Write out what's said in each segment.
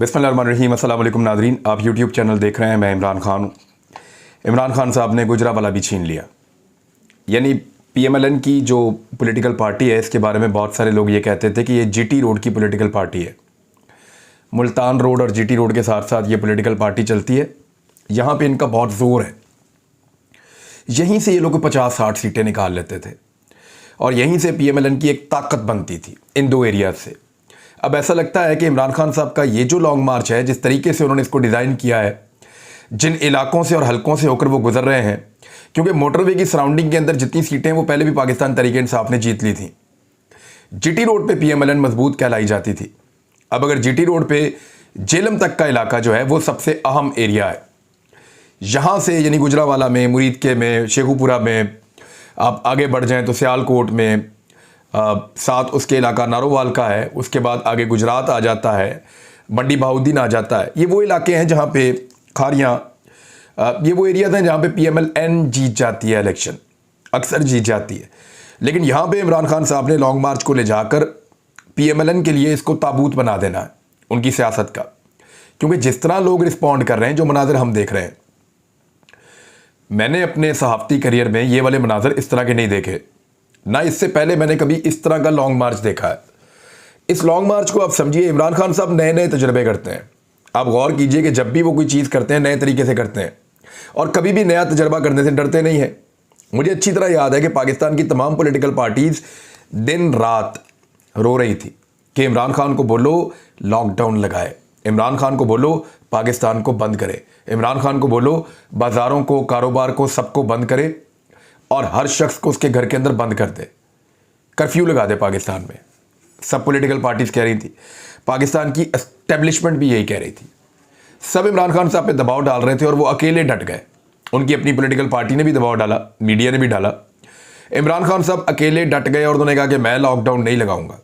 बिस्मिल्लाहिर्रहमानिर्रहीम। अस्सलाम वालेकुम नादरीन, आप यूट्यूब चैनल देख रहे हैं। मैं इमरान खान हूँ। इमरान खान साहब ने गुजरावाला भी छीन लिया। यानी पीएमएलएन की जो पॉलिटिकल पार्टी है, इसके बारे में बहुत सारे लोग ये कहते थे कि ये जीटी रोड की पॉलिटिकल पार्टी है। मुल्तान रोड और जीटी रोड के साथ साथ ये पॉलिटिकल पार्टी चलती है। यहाँ पे इनका बहुत ज़ोर है। यहीं से ये लोग 50-60 सीटें निकाल लेते थे और यहीं से पीएमएलएन की एक ताकत बनती थी इन दो एरियाज से। अब ऐसा लगता है कि इमरान खान साहब का ये जो लॉन्ग मार्च है, जिस तरीके से उन्होंने इसको डिज़ाइन किया है, जिन इलाकों से और हलकों से होकर वो गुजर रहे हैं, क्योंकि मोटरवे की सराउंडिंग के अंदर जितनी सीटें वो पहले भी पाकिस्तान तहरीक इंसाफ ने जीत ली थी। जीटी रोड पे पीएमएलएन मजबूत कहलाई जाती थी। अब अगर जीटी रोड पे जेलम तक का इलाका जो है वो सबसे अहम एरिया है। यहाँ से यानी गुजरावाला में, मुरीदके में, शेखुपुरा में आप आगे बढ़ जाएँ तो सियालकोट में, साथ उसके इलाका नारोवाल का है, उसके बाद आगे गुजरात आ जाता है, मंडी बहाउद्दीन आ जाता है। ये वो इलाके हैं जहाँ पे खारियाँ, ये वो एरियाज हैं जहाँ पे पीएमएलएन जीत जाती है, इलेक्शन अक्सर जीत जाती है। लेकिन यहाँ पे इमरान खान साहब ने लॉन्ग मार्च को ले जाकर पीएमएलएन के लिए इसको ताबूत बना देना है उनकी सियासत का। क्योंकि जिस तरह लोग रिस्पॉन्ड कर रहे हैं, जो मनाजर हम देख रहे हैं, मैंने अपने सहाफ़ती करियर में ये वाले मनाजर इस तरह के नहीं देखे ना। इससे पहले मैंने कभी इस तरह का लॉन्ग मार्च देखा है। इस लॉन्ग मार्च को आप समझिए, इमरान खान साहब नए नए तजुर्बे करते हैं। आप गौर कीजिए कि जब भी वो कोई चीज़ करते हैं, नए तरीके से करते हैं और कभी भी नया तजर्बा करने से डरते नहीं हैं। मुझे अच्छी तरह याद है कि पाकिस्तान की तमाम पॉलिटिकल पार्टीज़ दिन रात रो रही थी कि इमरान खान को बोलो लॉकडाउन लगाए, इमरान खान को बोलो पाकिस्तान को बंद करे, इमरान खान को बोलो बाज़ारों को, कारोबार को, सबको बंद करे और हर शख्स को उसके घर के अंदर बंद कर दे, कर्फ्यू लगा दे पाकिस्तान में। सब पॉलिटिकल पार्टीज कह रही थी, पाकिस्तान की एस्टेब्लिशमेंट भी यही कह रही थी। सब इमरान खान साहब पे दबाव डाल रहे थे और वो अकेले डट गए। उनकी अपनी पॉलिटिकल पार्टी ने भी दबाव डाला, मीडिया ने भी डाला। इमरान खान साहब अकेले डट गए और उन्होंने कहा कि मैं लॉकडाउन नहीं लगाऊंगा,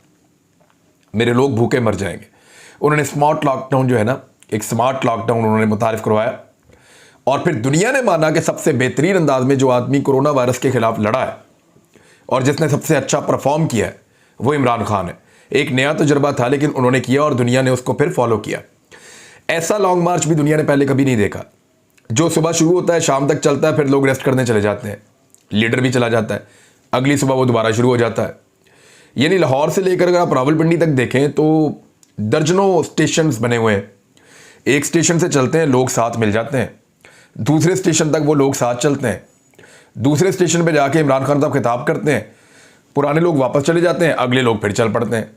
मेरे लोग भूखे मर जाएंगे। उन्होंने स्मार्ट लॉकडाउन जो है ना, एक स्मार्ट लॉकडाउन उन्होंने मुतारिफ करवाया और फिर दुनिया ने माना कि सबसे बेहतरीन अंदाज में जो आदमी कोरोना वायरस के खिलाफ लड़ा है और जिसने सबसे अच्छा परफॉर्म किया है वो इमरान खान है। एक नया तजुर्बा था लेकिन उन्होंने किया और दुनिया ने उसको फिर फॉलो किया। ऐसा लॉन्ग मार्च भी दुनिया ने पहले कभी नहीं देखा, जो सुबह शुरू होता है, शाम तक चलता है, फिर लोग रेस्ट करने चले जाते हैं, लीडर भी चला जाता है, अगली सुबह वो दोबारा शुरू हो जाता है। यानी लाहौर से लेकर अगर आप रावलपिंडी तक देखें तो दर्जनों स्टेशन बने हुए हैं। एक स्टेशन से चलते हैं, लोग साथ मिल जाते हैं, दूसरे स्टेशन तक वो लोग साथ चलते हैं, दूसरे स्टेशन पे जाके इमरान खान साहब खिताब करते हैं, पुराने लोग वापस चले जाते हैं, अगले लोग फिर चल पड़ते हैं।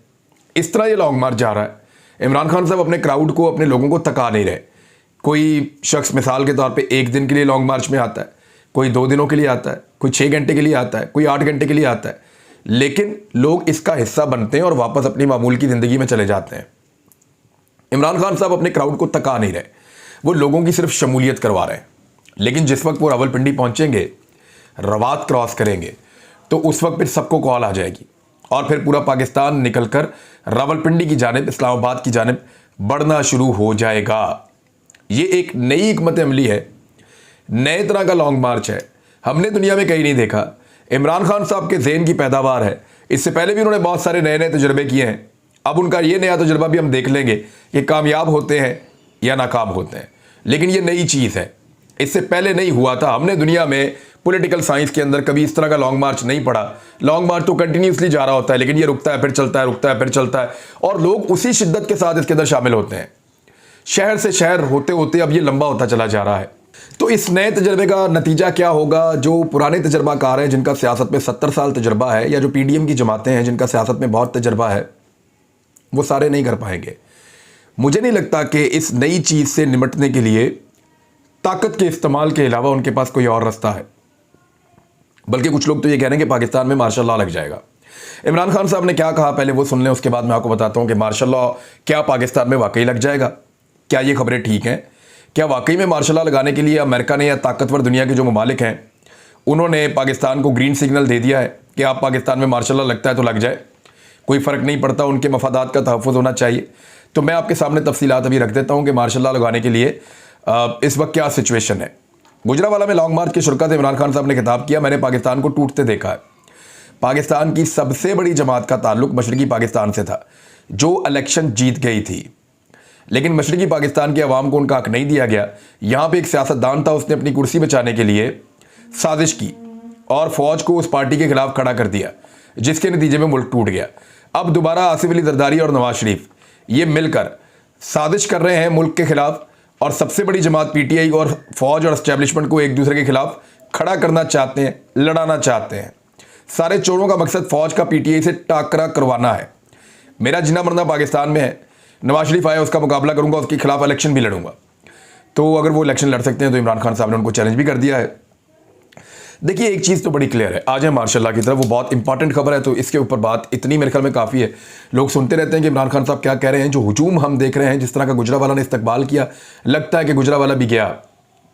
इस तरह ये लॉन्ग मार्च जा रहा है। इमरान खान साहब अपने क्राउड को, अपने लोगों को थका नहीं रहे। कोई शख्स मिसाल के तौर पे 1 दिन के लिए लॉन्ग मार्च में आता है, कोई 2 दिनों के लिए आता है, कोई 6 घंटे के लिए आता है, कोई 8 घंटे के लिए आता है, लेकिन लोग इसका हिस्सा बनते हैं और वापस अपनी मामूल की ज़िंदगी में चले जाते हैं। इमरान खान साहब अपने क्राउड को थका नहीं रहे, वो लोगों की सिर्फ शमूलियत करवा रहे हैं। लेकिन जिस वक्त वो रावलपिंडी पहुंचेंगे, रवात क्रॉस करेंगे, तो उस वक्त फिर सबको कॉल आ जाएगी और फिर पूरा पाकिस्तान निकलकर रावलपिंडी की जानिब, इस्लामाबाद की जानिब बढ़ना शुरू हो जाएगा। ये एक नई हिकमत अमली है, नए तरह का लॉन्ग मार्च है, हमने दुनिया में कहीं नहीं देखा। इमरान खान साहब के ज़हन की पैदावार है। इससे पहले भी उन्होंने बहुत सारे नए नए तजुर्बे किए हैं। अब उनका ये नया तजुर्बा भी हम देख लेंगे कि कामयाब होते हैं या नाकाम होते हैं। लेकिन ये नई चीज़ है, इससे पहले नहीं हुआ था। हमने दुनिया में पॉलिटिकल साइंस के अंदर कभी इस तरह का लॉन्ग मार्च नहीं पढ़ा। लॉन्ग मार्च तो कंटिन्यूसली जा रहा होता है, लेकिन ये रुकता है फिर चलता है, रुकता है फिर चलता है, और लोग उसी शिद्दत के साथ इसके अंदर शामिल होते हैं। शहर से शहर होते होते अब ये लंबा होता चला जा रहा है। तो इस नए तजर्बे का नतीजा क्या होगा? जो पुराने तजर्बाकार हैं, जिनका सियासत में 70 साल तजर्बा है, या जो पीडीएम की जमातें हैं जिनका सियासत में बहुत तजर्बा है, वो सारे नहीं कर पाएंगे। मुझे नहीं लगता कि इस नई चीज़ से निपटने के लिए ताकत के इस्तेमाल के अलावा उनके पास कोई और रास्ता है। बल्कि कुछ लोग तो ये कह रहे हैं कि पाकिस्तान में मार्शल लॉ लग जाएगा। इमरान खान साहब ने क्या कहा पहले वो सुन लें, उसके बाद मैं आपको बताता हूँ कि मार्शल लॉ क्या पाकिस्तान में वाकई लग जाएगा। क्या ये खबरें ठीक हैं? क्या वाकई में मार्शल लॉ लगाने के लिए अमेरिका ने या ताकतवर दुनिया के जो ममालिक हैं उन्होंने पाकिस्तान को ग्रीन सिग्नल दे दिया है कि आप पाकिस्तान में मार्शल लॉ लगता है तो लग जाए, कोई फ़र्क नहीं पड़ता, उनके मफादात का तहफ़्फ़ुज़ होना चाहिए। तो मैं आपके सामने तफसीलात अभी रख देता हूँ कि मार्शल लॉ लगाने के लिए इस वक्त क्या सिचुएशन है। गुजरावाला में लॉन्ग मार्च की शुरुआत से इमरान खान साहब ने खिताब किया, मैंने पाकिस्तान को टूटते देखा है। पाकिस्तान की सबसे बड़ी जमात का ताल्लुक मशरकी पाकिस्तान से था, जो इलेक्शन जीत गई थी। लेकिन मशरकी पाकिस्तान के अवाम को उनका हक नहीं दिया गया। यहाँ पे एक सियासतदान था, उसने अपनी कुर्सी बचाने के लिए साजिश की और फौज को उस पार्टी के खिलाफ खड़ा कर दिया, जिसके नतीजे में मुल्क टूट गया। अब दोबारा आसिफ अली जरदारी और नवाज शरीफ ये मिलकर साजिश कर रहे हैं मुल्क के खिलाफ, और सबसे बड़ी जमात पीटीआई और फौज और एस्टेब्लिशमेंट को एक दूसरे के खिलाफ खड़ा करना चाहते हैं, लड़ाना चाहते हैं। सारे चोरों का मकसद फौज का पीटीआई से टाकरा करवाना है। मेरा जीना मरना पाकिस्तान में है, नवाज शरीफ आया उसका मुकाबला करूंगा, उसके खिलाफ इलेक्शन भी लड़ूंगा। तो अगर वो इलेक्शन लड़ सकते हैं तो इमरान खान साहब ने उनको चैलेंज भी कर दिया है। देखिए एक चीज़ तो बड़ी क्लियर है, आज है मार्शाल्लाह की तरफ, वो बहुत इंपॉर्टेंट खबर है, तो इसके ऊपर बात इतनी मेरे ख्याल में काफ़ी है। लोग सुनते रहते हैं कि इमरान खान साहब क्या कह रहे हैं। जो हुजूम हम देख रहे हैं, जिस तरह का गुजरावाला ने इस्तकबाल किया, लगता है कि गुजरावाला भी गया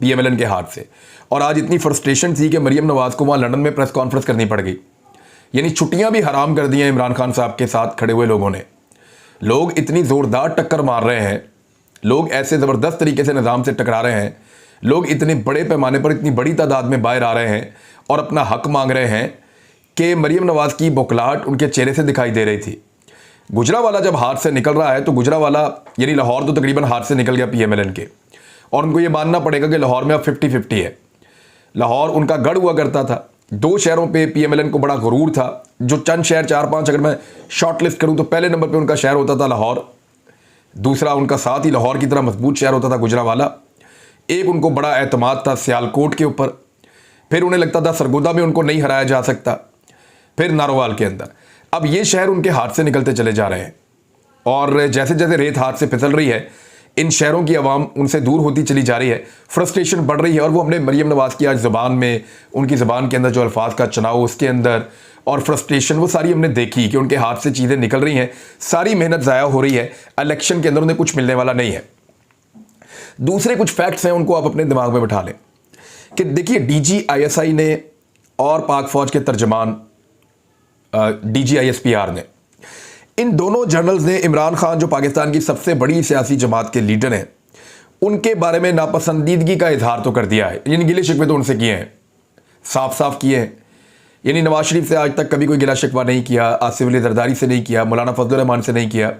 पीएमएलएन के हाथ से। और आज इतनी फ्रस्ट्रेशन थी कि मरियम नवाज को वहाँ लंदन में प्रेस कॉन्फ्रेंस करनी पड़ गई। यानी छुट्टियाँ भी हराम कर दी हैं इमरान खान साहब के साथ खड़े हुए लोगों ने। लोग इतनी ज़ोरदार टक्कर मार रहे हैं, लोग ऐसे ज़बरदस्त तरीके से निज़ाम से टकरा रहे हैं, लोग इतने बड़े पैमाने पर इतनी बड़ी तादाद में बाहर आ रहे हैं और अपना हक मांग रहे हैं कि मरियम नवाज की बौखलाहट उनके चेहरे से दिखाई दे रही थी। गुजरावाला जब हाथ से निकल रहा है तो गुजरावाला यानी लाहौर तो तकरीबन हाथ से निकल गया पीएमएलएन के, और उनको ये मानना पड़ेगा कि लाहौर में अब 50-50 है। लाहौर उनका गढ़ हुआ करता था, 2 शहरों पे पीएमएलएन को बड़ा गुरूर था। जो चंद शहर 4-5 अगर मैं शॉर्ट लिस्ट करूँ तो पहले नंबर पर उनका शहर होता था लाहौर, दूसरा उनका साथ ही लाहौर की तरह मजबूत शहर होता था गुजरावाला, एक उनको बड़ा एतमाद था सियालकोट के ऊपर, फिर उन्हें लगता था सरगोदा में उनको नहीं हराया जा सकता, फिर नारोवाल के अंदर। अब ये शहर उनके हाथ से निकलते चले जा रहे हैं, और जैसे जैसे रेत हाथ से फिसल रही है, इन शहरों की आवाम उनसे दूर होती चली जा रही है, फ्रस्ट्रेशन बढ़ रही है। और वो हमने मरियम नवाज की आज ज़बान में, उनकी ज़बान के अंदर जो अल्फाज का चुनाव, उसके अंदर और फ्रस्ट्रेशन, वो सारी हमने देखी कि उनके हाथ से चीज़ें निकल रही हैं, सारी मेहनत ज़ाया हो रही है, इलेक्शन के अंदर उन्हें कुछ मिलने वाला नहीं है। दूसरे कुछ फैक्ट्स हैं, उनको आप अपने दिमाग में बिठा लें कि देखिए DGISI ने और पाक फौज के तर्जमान DGISPR ने, इन दोनों जर्नल्स ने इमरान खान जो पाकिस्तान की सबसे बड़ी सियासी जमात के लीडर हैं, उनके बारे में नापसंदीदगी का इजहार तो कर दिया है। यानी गिले शिकवे तो उनसे किए हैं, साफ साफ किए हैं। यानी नवाज शरीफ से आज तक कभी कोई गिला शिकवा नहीं किया, आसिफ अली जरदारी से नहीं किया, मौलाना फजलुर रहमान से नहीं किया,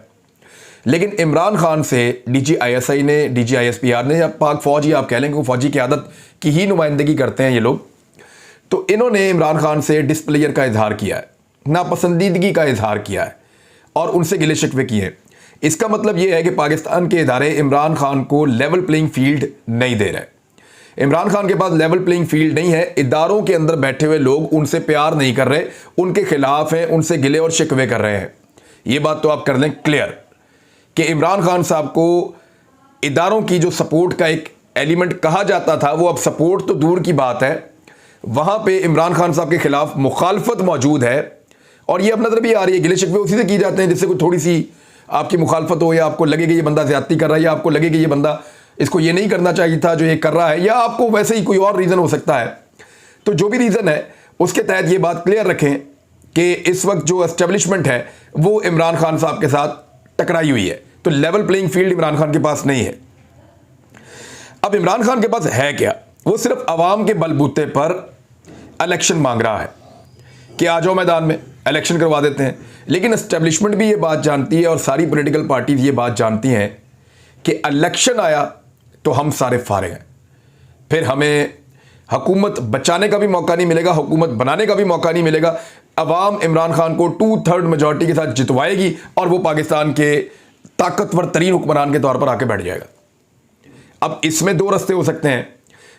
लेकिन इमरान खान से DGISI ने, DGISPR ने, या पाक फौज ही आप कह लेंगे, फौजी की आदत की ही नुमाइंदगी करते हैं ये लोग, तो इन्होंने इमरान खान से डिसप्लेयर का इजहार किया है, नापसंदीदगी का इजहार किया है और उनसे गिले शिकवे किए हैं। इसका मतलब ये है कि पाकिस्तान के इदारे इमरान खान को लेवल प्लेइंग फील्ड नहीं दे रहे। इमरान खान के पास लेवल प्लेइंग फील्ड नहीं है, इदारों के अंदर बैठे हुए लोग उनसे प्यार नहीं कर रहे, उनके खिलाफ हैं, उनसे गिले और शिकवे कर रहे हैं। ये बात तो आप कर लें क्लियर कि इमरान खान साहब को इदारों की जो सपोर्ट का एक एलिमेंट कहा जाता था, वो अब सपोर्ट तो दूर की बात है, वहाँ पे इमरान खान साहब के खिलाफ मुखालफत मौजूद है। और ये अब नजर भी आ रही है, गिले शिकवे उसी से की जाते हैं जिससे कोई थोड़ी सी आपकी मुखालफत हो, या आपको लगे कि ये बंदा ज्यादती कर रहा है, या आपको लगे कि ये बंदा, इसको ये नहीं करना चाहिए था जो ये कर रहा है, या आपको वैसे ही कोई और रीज़न हो सकता है। तो जो भी रीज़न है उसके तहत ये बात क्लियर रखें कि इस वक्त जो एस्टेब्लिशमेंट है वो इमरान खान साहब के साथ टकराई हुई है, तो level playing field Imran Khan के पास नहीं है। अब इमरान खान के पास है क्या? वो सिर्फ अवाम के बलबूते पर इलेक्शन मांग रहा है कि आ जाओ मैदान में, इलेक्शन करवा देते हैं। लेकिन एस्टेब्लिशमेंट भी ये बात जानती है और सारी पॉलिटिकल पार्टीज ये बात जानती हैं कि इलेक्शन आया तो हम सारे फारिग हैं, फिर हमें हुकूमत बचाने का भी मौका नहीं मिलेगा, हुकूमत बनाने का भी मौका नहीं मिलेगा। अवाम इमरान खान को 2/3 मेजॉरिटी के साथ जितवाएगी और वो पाकिस्तान के ताकतवर तरीन हुक्मरान के तौर पर आके बैठ जाएगा। अब इसमें 2 रास्ते हो सकते हैं,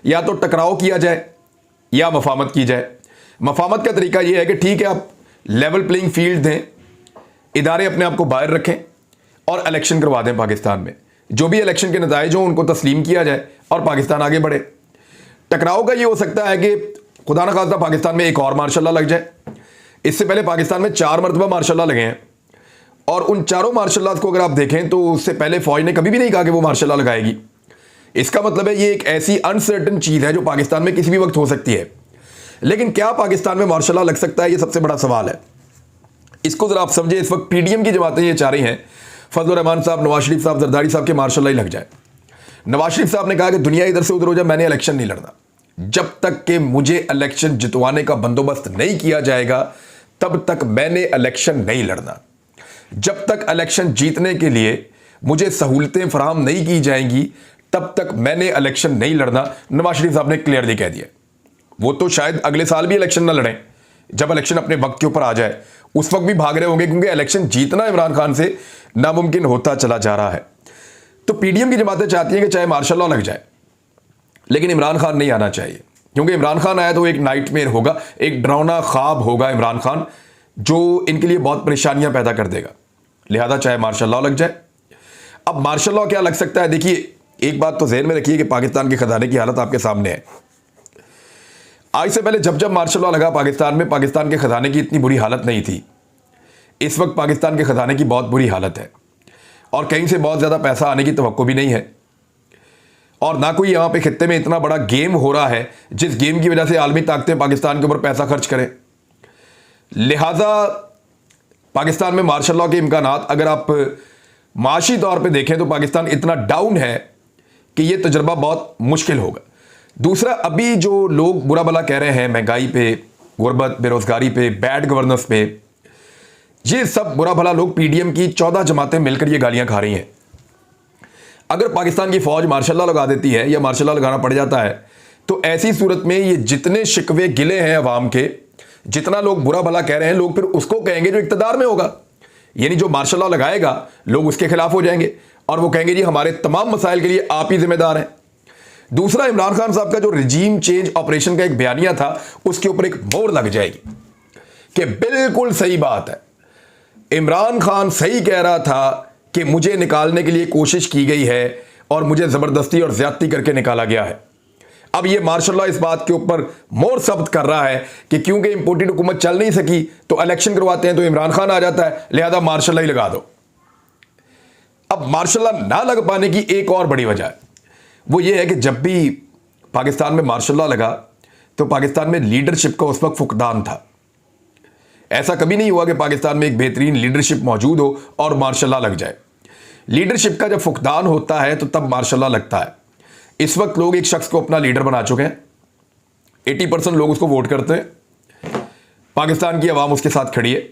या तो टकराव किया जाए या मफामत की जाए। मफामत का तरीका यह है कि ठीक है, आप लेवल प्लेइंग फील्ड दें, इदारे अपने आप को बाहर रखें और इलेक्शन करवा दें पाकिस्तान में। जो भी इलेक्शन के नताइज हों उनको तस्लीम किया जाए और पाकिस्तान आगे बढ़े। टकराव का ये हो सकता है कि खुदा न खास्ता पाकिस्तान में एक और मार्शल लॉ लग जाए। इससे पहले पाकिस्तान में 4 मरतबा मार्शल लॉ लगे हैं, और उन चारों मार्शल लॉ को अगर आप देखें तो उससे पहले फौज ने कभी भी नहीं कहा कि वो मार्शल लॉ लगाएगी। इसका मतलब है ये एक ऐसी अनसर्टन चीज़ है जो पाकिस्तान में किसी भी वक्त हो सकती है। लेकिन क्या पाकिस्तान में मार्शल लॉ लग सकता है, ये सबसे बड़ा सवाल है। इसको जरा आप समझे, इस वक्त PDM की जमातें ये चाह रही हैं फजलुर रहमान साहब, नवाज शरीफ साहब, जरदारी साहब के मार्शल लॉ ही लग जाए। नवाज शरीफ साहब ने कहा कि दुनिया इधर से उधर हो जाए, मैंने इलेक्शन नहीं लड़ना। जब तक कि मुझे इलेक्शन जितवाने का बंदोबस्त नहीं किया जाएगा तब तक मैंने इलेक्शन नहीं लड़ना। जब तक इलेक्शन जीतने के लिए मुझे सहूलतें फराहम नहीं की जाएंगी तब तक मैंने इलेक्शन नहीं लड़ना, नवाज शरीफ साहब ने क्लियरली कह दिया। वो तो शायद अगले साल भी इलेक्शन ना लड़ें, जब इलेक्शन अपने वक्त के ऊपर आ जाए उस वक्त भी भाग रहे होंगे, क्योंकि इलेक्शन जीतना इमरान खान से नामुमकिन होता चला जा रहा है। तो पीडीएम की जमातें चाहती हैं कि चाहे मार्शल लॉ लग जाए, लेकिन इमरान खान नहीं आना चाहिए, क्योंकि इमरान खान आया तो एक नाइटमेयर होगा, एक डरावना ख्वाब होगा इमरान खान, जो इनके लिए बहुत परेशानियां पैदा कर देगा। लिहाजा चाहे मार्शल लॉ लग जाए। अब मार्शल लॉ क्या लग सकता है? देखिए, एक बात तो ज़हन में रखिए कि पाकिस्तान के खजाने की हालत आपके सामने है। आज से पहले जब जब मार्शल लॉ लगा पाकिस्तान में, पाकिस्तान के खजाने की इतनी बुरी हालत नहीं थी। इस वक्त पाकिस्तान के खजाने की बहुत बुरी हालत है और कहीं से बहुत ज़्यादा पैसा आने की तवक्को भी नहीं है, और ना कोई यहाँ पे खित्ते में इतना बड़ा गेम हो रहा है जिस गेम की वजह से आलमी ताकतें पाकिस्तान के ऊपर पैसा खर्च करें। लिहाजा पाकिस्तान में मार्शल लॉ के इम्कानात अगर आप माशी तौर पे देखें तो पाकिस्तान इतना डाउन है कि ये तजर्बा बहुत मुश्किल होगा। दूसरा, अभी जो लोग बुरा भला कह रहे हैं महंगाई पे, गुर्बत, बेरोजगारी पे, बैड गवर्नेंस पे, ये सब बुरा भला लोग पीडीएम की 14 जमातें मिलकर ये गालियां खा रही हैं। अगर पाकिस्तान की फौज मार्शल लॉ लगा देती है या मार्शल लॉ लगाना पड़ जाता है तो ऐसी सूरत में ये जितने शिकवे गिले हैं अवाम के, जितना लोग बुरा भला कह रहे हैं, लोग फिर उसको कहेंगे जो इक्तदार में होगा। यानी जो मार्शल लॉ लगाएगा लोग उसके खिलाफ हो जाएंगे और वो कहेंगे जी हमारे तमाम मसाइल के लिए आप ही जिम्मेदार हैं। दूसरा, इमरान खान साहब का जो रिजीम चेंज ऑपरेशन का एक बयानिया था उसके ऊपर एक मोहर लग जाएगी कि बिल्कुल सही बात है, इमरान खान सही कह रहा था कि मुझे निकालने के लिए कोशिश की गई है और मुझे जबरदस्ती और ज्यादती करके निकाला गया है। अब ये मार्शल लॉ इस बात के ऊपर मोहर सब्त कर रहा है कि क्योंकि इंपोर्टेड हुकूमत चल नहीं सकी तो इलेक्शन करवाते हैं तो इमरान खान आ जाता है, लिहाजा मार्शल लॉ ही लगा दो। अब मार्शल लॉ ना लग पाने की एक और बड़ी वजह है, वो ये है कि जब भी पाकिस्तान में मार्शल लॉ लगा तो पाकिस्तान में लीडरशिप का उस वक्त फुकदान था। ऐसा कभी नहीं हुआ कि पाकिस्तान में एक बेहतरीन लीडरशिप मौजूद हो और मार्शल लॉ लग जाए। लीडरशिप का जब फुकदान होता है तो तब मार्शल लॉ लगता है। इस वक्त लोग एक शख्स को अपना लीडर बना चुके हैं, 80% लोग उसको वोट करते हैं, पाकिस्तान की आवाम उसके साथ खड़ी है,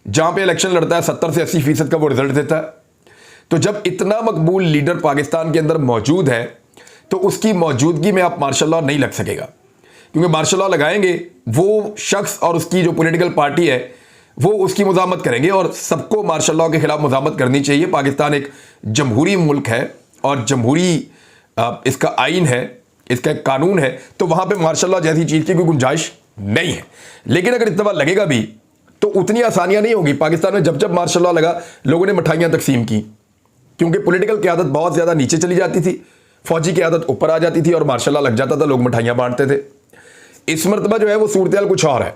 जहां पे इलेक्शन लड़ता है 70 से 80% का वो रिजल्ट देता है। तो जब इतना मकबूल लीडर पाकिस्तान के अंदर मौजूद है तो उसकी मौजूदगी में आप मार्शल लॉ नहीं लग सकेगा, क्योंकि मार्शल लॉ लगाएंगे वो शख्स और उसकी जो पॉलिटिकल पार्टी है वो उसकी मुजामत करेंगे, और सबको मार्शल लॉ के खिलाफ मुजामत करनी चाहिए। पाकिस्तान एक जमहूरी मुल्क है और जमहूरी इसका आइन है, इसका एक कानून है, तो वहां पे मार्शल लॉ जैसी चीज की कोई गुंजाइश नहीं है। लेकिन अगर इतना लगेगा भी तो उतनी आसानियां नहीं होगी। पाकिस्तान में जब जब मार्शल लॉ लगा लोगों ने मिठाइयां तकसीम की, क्योंकि पॉलिटिकल क़यादत बहुत ज्यादा नीचे चली जाती थी, फौजी क़यादत ऊपर आ जाती थी और मार्शल लॉ लग जाता था, लोग मिठाइयां बांटते थे। इस मरतबा जो है वो सूरत कुछ और है।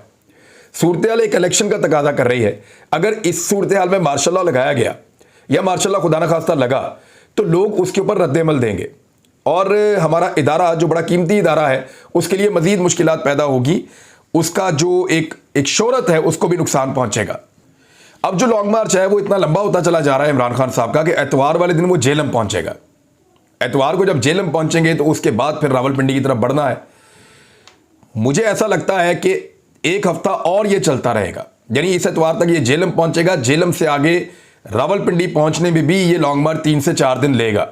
सूरत एक इलेक्शन का तकाजा कर रही है। अगर इस सूरत हाल में मार्शल लॉ लगाया गया या मार्शल लॉ खुदा न खास्ता लगा तो लोग उसके ऊपर रद्द-ए-अमल देंगे और हमारा इदारा जो बड़ा कीमती इदारा है उसके लिए मजीद मुश्किलात पैदा होगी, उसका जो एक शोहरत है उसको भी नुकसान पहुंचेगा। अब जो लॉन्ग मार्च है वो इतना लंबा होता चला जा रहा है इमरान खान साहब का कि एतवार वाले दिन वो जेलम पहुंचेगा। एतवार को जब जेलम पहुंचेंगे तो उसके बाद फिर रावलपिंडी की तरफ बढ़ना है। मुझे ऐसा लगता है कि एक हफ्ता और ये चलता रहेगा, यानी इस एतवार तक ये जेलम पहुंचेगा। जेलम से आगे रावलपिंडी पहुंचने में भी ये लॉन्ग मार्च 3 से 4 दिन लेगा,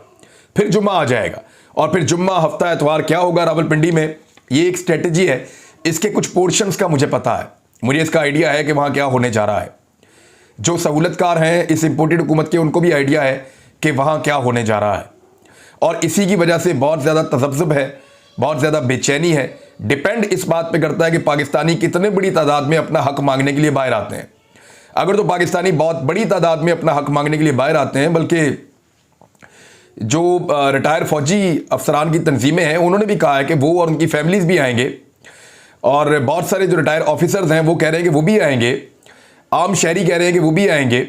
फिर जुम्मा आ जाएगा और फिर जुम्मा हफ्ता एतवार क्या होगा रावलपिंडी में, ये एक स्ट्रेटजी है। इसके कुछ पोर्शंस का मुझे पता है, मुझे इसका आइडिया है कि वहां क्या होने जा रहा है। जो सहूलतकार हैं इस इंपोर्टेड हुकूमत के, उनको भी आइडिया है कि वहां क्या होने जा रहा है, और इसी की वजह से बहुत ज़्यादा तज़ब्ज़ुब है, बहुत ज़्यादा बेचैनी है। डिपेंड इस बात पे करता है कि पाकिस्तानी कितने बड़ी तादाद में अपना हक मांगने के लिए बाहर आते हैं। अगर तो पाकिस्तानी बहुत बड़ी तादाद में अपना हक मांगने के लिए बाहर आते हैं, बल्कि जो रिटायर फौजी अफसरान की तंजीमें हैं उन्होंने भी कहा है कि वो और उनकी फैमिलीज़ भी आएंगे, और बहुत सारे जो रिटायर ऑफिसर्स हैं वो कह रहे हैं कि वो भी आएंगे, आम शहरी कह रहे हैं कि वो भी आएंगे।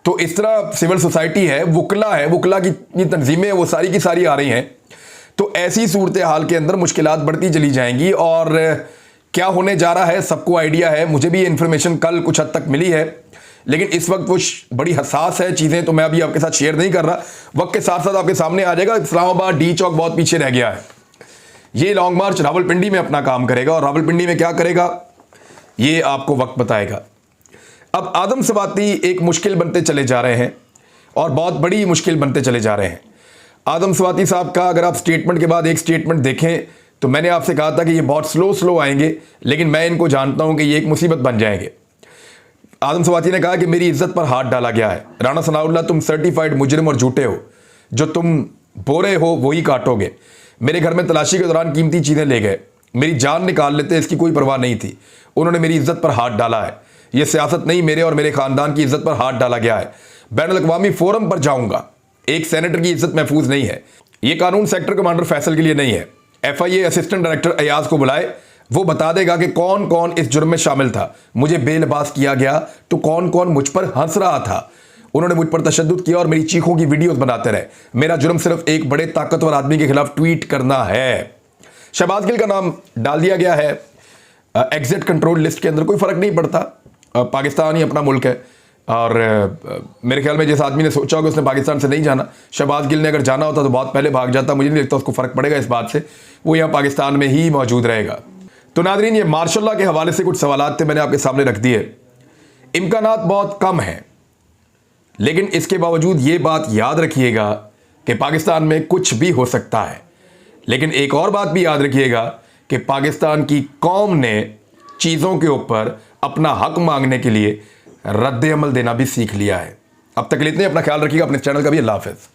तो इस तरह सिविल सोसाइटी है, वुकला की तंजीमें वो सारी की सारी आ रही हैं। तो ऐसी सूरत हाल के अंदर मुश्किलात बढ़ती चली जाएंगी, और क्या होने जा रहा है सबको आइडिया है। मुझे भी ये इन्फॉर्मेशन कल कुछ हद तक मिली है, लेकिन इस वक्त वो बड़ी हसास है चीज़ें, तो मैं अभी आपके साथ शेयर नहीं कर रहा। वक्त के साथ साथ आपके सामने आ जाएगा। इस्लामाबाद डी चौक बहुत पीछे रह गया है। ये लॉन्ग मार्च रावलपिंडी में अपना काम करेगा, और रावलपिंडी में क्या करेगा ये आपको वक्त बताएगा। अब आदम सवाती एक मुश्किल बनते चले जा रहे हैं, और बहुत बड़ी मुश्किल बनते चले जा रहे हैं। आदम स्वाति साहब का अगर आप स्टेटमेंट के बाद एक स्टेटमेंट देखें तो मैंने आपसे कहा था कि ये बहुत स्लो आएंगे, लेकिन मैं इनको जानता हूं कि ये एक मुसीबत बन जाएंगे। आदम स्वाति ने कहा कि मेरी इज्जत पर हाथ डाला गया है। राणा सनाउल्लाह, तुम सर्टिफाइड मुजरिम और झूठे हो, जो तुम बोरे हो वही काटोगे। मेरे घर में तलाशी के दौरान कीमती चीजें ले गए, मेरी जान निकाल लेते, इसकी कोई परवाह नहीं थी। उन्होंने मेरी इज्जत पर हाथ डाला है। यह सियासत नहीं, मेरे और मेरे खानदान की इज्जत पर हाथ डाला गया है। बैनुल अक़वामी फोरम पर जाऊंगा। एक सेनेटर की इज्जत महफूज नहीं है। यह कानून सेक्टर कमांडर फैसल के लिए नहीं है। FIA असिस्टेंट डायरेक्टर अयाज को बुलाए, वो बता देगा कि कौन कौन इस जुर्म में शामिल था। मुझे बेलबास किया गया तो कौन कौन मुझ पर हंस रहा था। उन्होंने मुझ पर तशद्दुद किया और मेरी चीखों की वीडियोस बनाते रहे। मेरा जुर्म सिर्फ एक बड़े ताकतवर आदमी के खिलाफ ट्वीट करना है। शहबाज गिल का नाम डाल दिया गया है एग्जिट कंट्रोल लिस्ट के अंदर। कोई फर्क नहीं पड़ता, पाकिस्तान ही अपना मुल्क है। और मेरे ख्याल में जिस आदमी ने सोचा होगा उसने पाकिस्तान से नहीं जाना। शहबाज गिल ने अगर जाना होता तो बहुत पहले भाग जाता। मुझे नहीं लगता उसको फर्क पड़ेगा इस बात से, वो यहाँ पाकिस्तान में ही मौजूद रहेगा। तो नादरीन, ये मार्शल लॉ के हवाले से कुछ सवालात थे, मैंने आपके सामने रख दिए। इम्कानात बहुत कम हैं, लेकिन इसके बावजूद ये बात याद रखिएगा कि पाकिस्तान में कुछ भी हो सकता है। लेकिन एक और बात भी याद रखिएगा कि पाकिस्तान की कौम ने चीज़ों के ऊपर अपना हक मांगने के लिए रद्द अमल देना भी सीख लिया है। अब तक के लिए इतने, अपना ख्याल रखिएगा, अपने चैनल का भी। अल्लाह हाफ़िज़।